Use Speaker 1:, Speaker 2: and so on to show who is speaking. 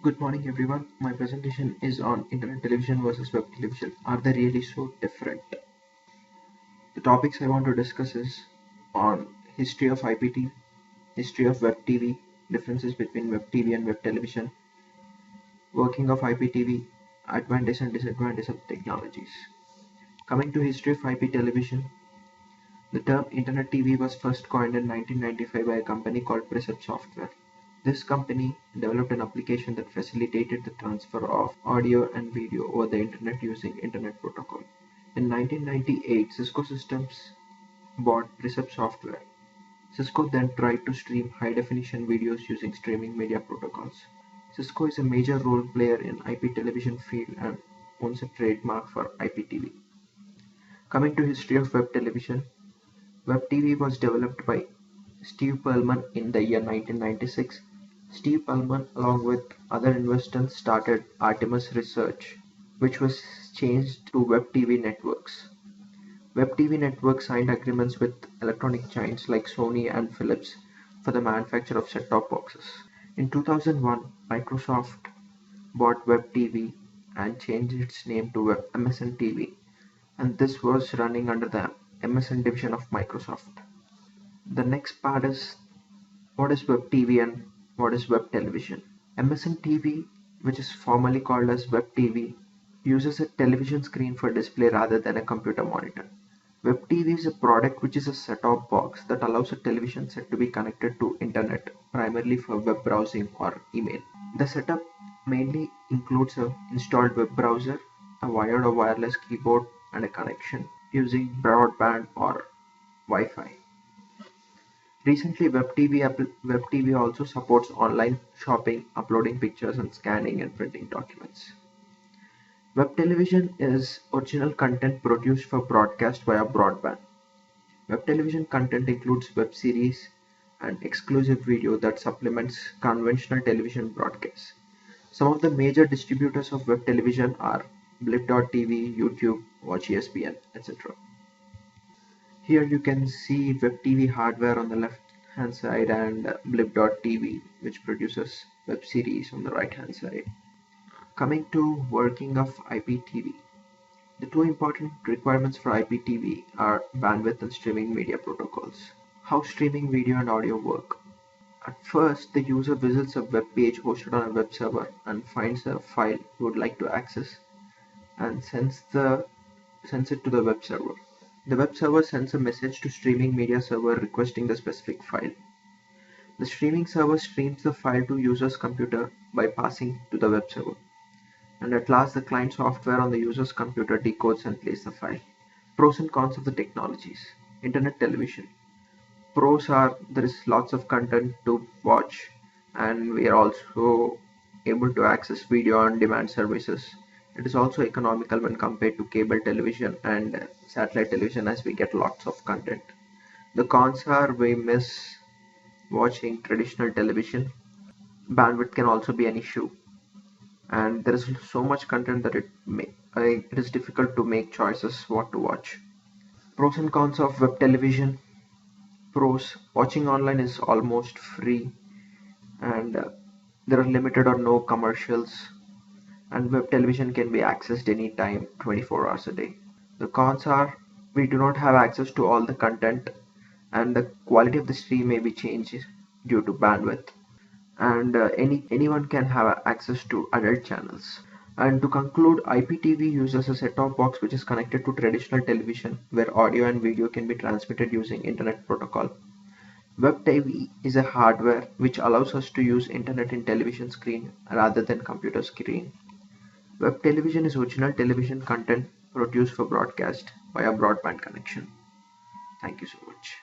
Speaker 1: Good morning everyone. My presentation is on internet television versus web television. Are they really so different? The topics I want to discuss is on history of IPTV, history of web TV, differences between web TV and web television, working of IPTV, advantage and disadvantage of technologies. Coming to history of IP television, the term Internet TV was first coined in 1995 by a company called Precept Software. This company developed an application that facilitated the transfer of audio and video over the internet using Internet Protocol. In 1998, Cisco Systems bought Precept Software. Cisco then tried to stream high-definition videos using streaming media protocols. Cisco is a major role player in IP television field and owns a trademark for IPTV. Coming to history of web television, Web TV was developed by Steve Perlman in the year 1996. Steve Perlman, along with other investors, started Artemis Research, which was changed to Web TV Networks. Web TV Networks signed agreements with electronic giants like Sony and Philips for the manufacture of set-top boxes. In 2001, Microsoft bought Web TV and changed its name to MSN TV, and this was running under the MSN division of Microsoft. The next part is what is Web TV and what is Web Television. MSN TV, which is formerly called as Web TV, uses a television screen for display rather than a computer monitor. Web TV is a product which is a set-top box that allows a television set to be connected to internet, primarily for web browsing or email. The setup mainly includes an installed web browser, a wired or wireless keyboard, and a connection using broadband or Wi-Fi. Recently, WebTV also supports online shopping, uploading pictures, and scanning and printing documents. Web television is original content produced for broadcast via broadband. Web television content includes web series and exclusive video that supplements conventional television broadcasts. Some of the major distributors of web television are Blip.tv, YouTube, Watch ESPN, etc. Here you can see WebTV hardware on the left hand side and Blip.tv, which produces web series on the right hand side. Coming to working of IPTV. The two important requirements for IPTV are bandwidth and streaming media protocols. How streaming video and audio work. At first, the user visits a web page hosted on a web server and finds a file he would like to access and sends it to the web server. The web server sends a message to streaming media server requesting the specific file. The streaming server streams the file to user's computer by passing to the web server. And at last, the client software on the user's computer decodes and plays the file. Pros and cons of the technologies. Internet television. Pros are there is lots of content to watch, and we are also able to access video on demand services. It is also economical when compared to cable television and satellite television, as we get lots of content. The cons are we miss watching traditional television. Bandwidth can also be an issue, and there is so much content that it is difficult to make choices what to watch. Pros and cons of web television. Pros: watching online is almost free, and there are limited or no commercials, and web television can be accessed anytime, 24 hours a day. The cons are we do not have access to all the content, and the quality of the stream may be changed due to bandwidth, and anyone can have access to adult channels. And to conclude, IPTV uses a set-top box which is connected to traditional television where audio and video can be transmitted using internet protocol. Web TV is a hardware which allows us to use internet in television screen rather than computer screen. Web television is original television content produced for broadcast via broadband connection. Thank you so much.